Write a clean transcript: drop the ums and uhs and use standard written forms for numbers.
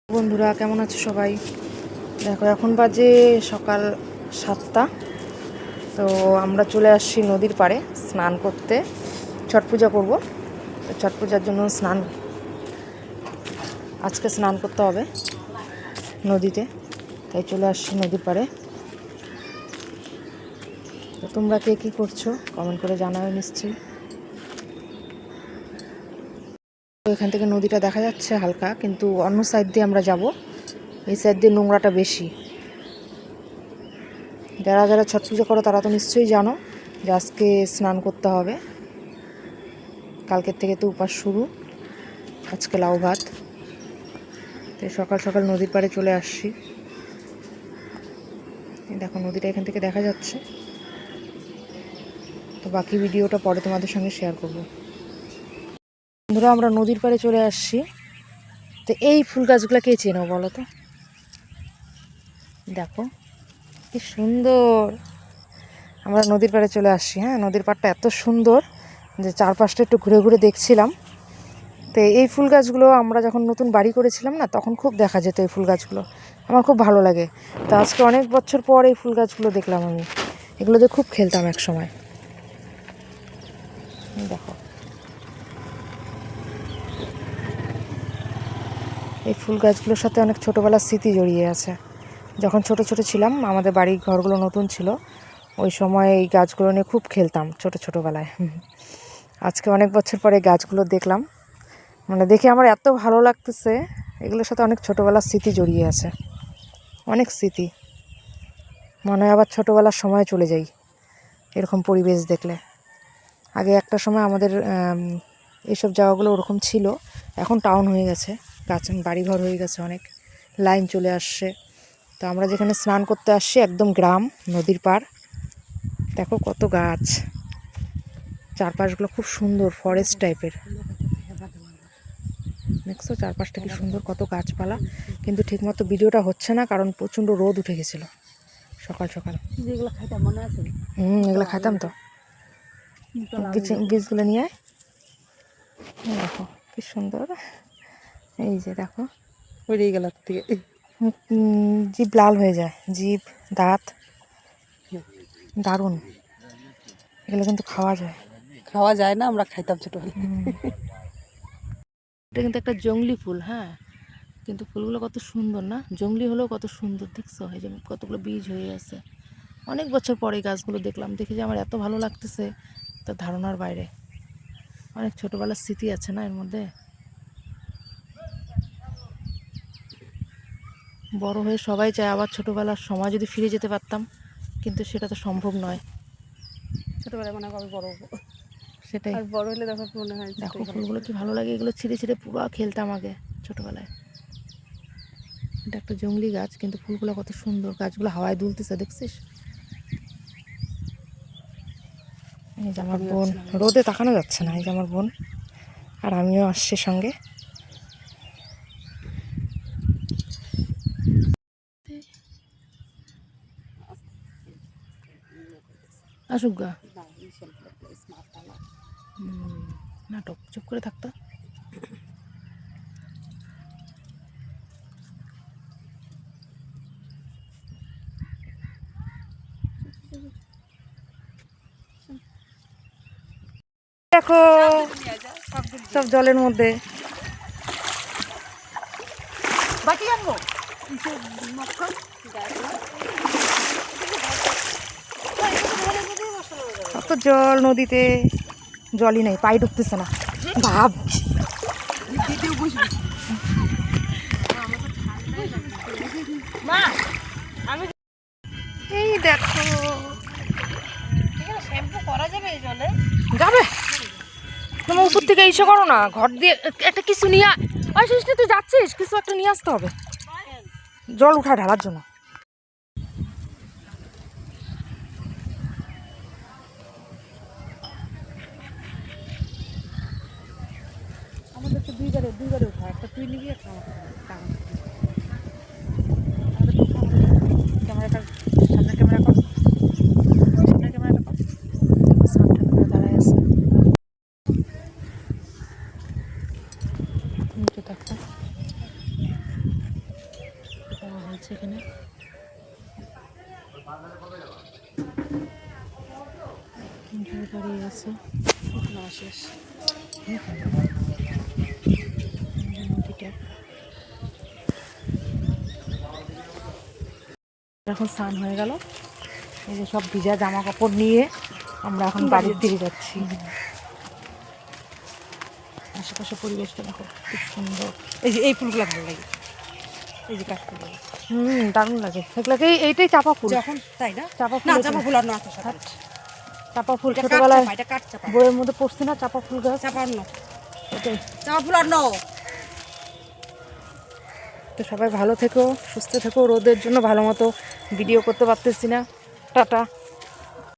বন্ধুরা কেমন আছো সবাই? দেখো এখন বাজে সকাল 7টা। তো আমরা চলে আসছি নদীর পাড়ে স্নান করতে, ছট পূজা করবো। তো ছট পূজার জন্য আজকে স্নান করতে হবে নদীতে, তাই চলে আসছি নদীর পাড়ে। তো তোমরা কে কী করছো কমেন্ট করে জানাও নিশ্চয়ই। তো এখান থেকে নদীটা দেখা যাচ্ছে হালকা, কিন্তু অন্য সাইড দিয়ে আমরা যাব, এই সাইড দিয়ে নোংরাটা বেশি। যারা যারা ছট পুজো করো তারা তো নিশ্চয়ই জানো যে আজকে স্নান করতে হবে। কালকের থেকে তো উপাস শুরু, আজকে লাউ ভাত। তাই সকাল সকাল নদীর পাড়ে চলে আসছি। দেখো নদীটা এখান থেকে দেখা যাচ্ছে। তো বাকি ভিডিওটা পরে তোমাদের সঙ্গে শেয়ার করব। বন্ধুরা আমরা নদীর পাড়ে চলে আসছি। তো এই ফুল গাছগুলো কে চেনো বলো তো? দেখো কি সুন্দর। আমরা নদীর পাড়ে চলে আসছি। হ্যাঁ, নদীর পাড়টা এত সুন্দর যে চারপাশটা একটু ঘুরে ঘুরে দেখছিলাম। তো এই ফুল গাছগুলো আমরা যখন নতুন বাড়ি করেছিলাম না, তখন খুব দেখা যেত এই ফুল গাছগুলো। আমার খুব ভালো লাগে। তো আজকে অনেক বছর পর এই ফুল গাছগুলো দেখলাম আমি। এগুলোতে খুব খেলতাম এক সময়। দেখো এই ফুল গাছগুলোর সাথে অনেক ছোটোবেলার স্মৃতি জড়িয়ে আছে। যখন ছোট ছোট ছিলাম, আমাদের বাড়ির ঘরগুলো নতুন ছিল, ওই সময় এই গাছগুলো নিয়ে খুব খেলতাম ছোটোবেলায়। আজকে অনেক বছর পরে গাছগুলো দেখলাম, মানে দেখে আমার এত ভালো লাগতেছে। এগুলোর সাথে অনেক ছোটোবেলার স্মৃতি জড়িয়ে আছে, অনেক স্মৃতি। মনে হয় আবার ছোটোবেলার সময় চলে যাই এরকম পরিবেশ দেখলে। আগে একটা সময় আমাদের এইসব জায়গাগুলো ওরকম ছিল, এখন টাউন হয়ে গেছে, বাড়িঘর হয়ে গেছে, অনেক লাইন চলে আসছে। তো আমরা যেখানে স্নান করতে আসছি একদম গ্রাম, নদীর পাড়। দেখো কত গাছ, চারপাশগুলো খুব সুন্দর, ফরেস্ট টাইপের। দেখছো চারপাশটা কি সুন্দর, কত গাছপালা। কিন্তু ঠিকমতো ভিডিওটা হচ্ছে না, কারণ প্রচণ্ড রোদ উঠে গেছিলো সকাল সকাল। যেগুলো খাইতাম মনে আছে? এগুলো খাইতাম তো। বীজগুলো নিয়ে দেখো কি সুন্দর। এই যে দেখো বেরিয়ে গেল থেকে, জিভ লাল হয়ে যায়, জিভ দাঁত, দারুণ। এগুলো কিন্তু খাওয়া যায়। খাওয়া যায় না, আমরা খাইতাম ছোটবেলায়। এটা কিন্তু একটা জংলি ফুল। হ্যাঁ, কিন্তু ফুলগুলো কত সুন্দর না, জংলি হলেও কত সুন্দর। দেখছো এই যে কতগুলো বীজ হয়ে আছে। অনেক বছর পরে গাছগুলো দেখলাম, দেখে যে আমার এত ভালো লাগতেছে, তার ধারণার বাইরে। অনেক ছোটোবেলার স্মৃতি আছে না এর মধ্যে। বড় হয়ে সবাই চায় আবার ছোটোবেলার সময় যদি ফিরে যেতে পারতাম, কিন্তু সেটা তো সম্ভব নয়। ছোটবেলায় মনে হয় আমি বড় হবো, সেটাই। আর বড় হলে তখন মনে হয় দেখো ফুলগুলো কি ভালো লাগে, এগুলো ছিঁড়ে ছিঁড়ে পুরো খেলতাম আগে ছোটোবেলায়। এটা একটা জংলি গাছ, কিন্তু ফুলগুলো কত সুন্দর। গাছগুলো হাওয়ায় দুলতেছে, দেখছিস? এই যে আমার বোন, রোদে তাকানো যাচ্ছে না, এই যে আমার বোন আর আমিও আসছি সঙ্গে। আসুক গা, নাটক চুপ করে থাকতো। দেখো সব জলের মধ্যে। বাকি আনবো কত জল নদীতে, জলই নেই, পায়ে ঢুকতেছে না ভাব। এই দেখো শ্যাম্পু করা যাবে এই জলে? যাবে। তোমার উপর থেকে এসে করো না, ঘর দিয়ে একটা কিছু নিয়ে আসিস। তুই যাচ্ছিস, কিছু একটা নিয়ে আসতে হবে জল উঠায় ঢালার জন্য। আমাদের তো দুইবারে উঠা, একটা তুই নিবি, একটা ক্যামেরাটা সামনে ক্যামেরা কর, সামনে ক্যামেরাটা কর, সামনে করে দাঁড়ায় আছে। নিচে দেখো এখানে। ঘর বাড়ি আছে, শেষ। নদীটা। এখন স্নান হয়ে গেল, এই যে সব ভিজা জামা কাপড় নিয়ে আমরা এখন বাড়ির দিকে যাচ্ছি। আশেপাশে পরিবেশটা দেখো খুব সুন্দর। এই যে এই ফুলগুলো ভালো লাগে, এই যে কাঠফুল দারুণ লাগে এগুলাকে। এইটাই চাপা ফুল, যখন, তাই না? চাপা ফুল। না, চাপা ফুল আর না আছে সাথে। চাপা ফুল এটা কাঠ ছোটবেলায় চাপা, এটা কাঠ চাপা। বইয়ের মধ্যে পড়ছি না, চাপা ফুল গাছ। চাপা অন্য, এটাই। চাপা ফুল আর ন। তো সবাই ভালো থেকো, সুস্থ থেকো। রোদের জন্য ভালো মতো ভিডিও করতে পারতেছি না। টাটা।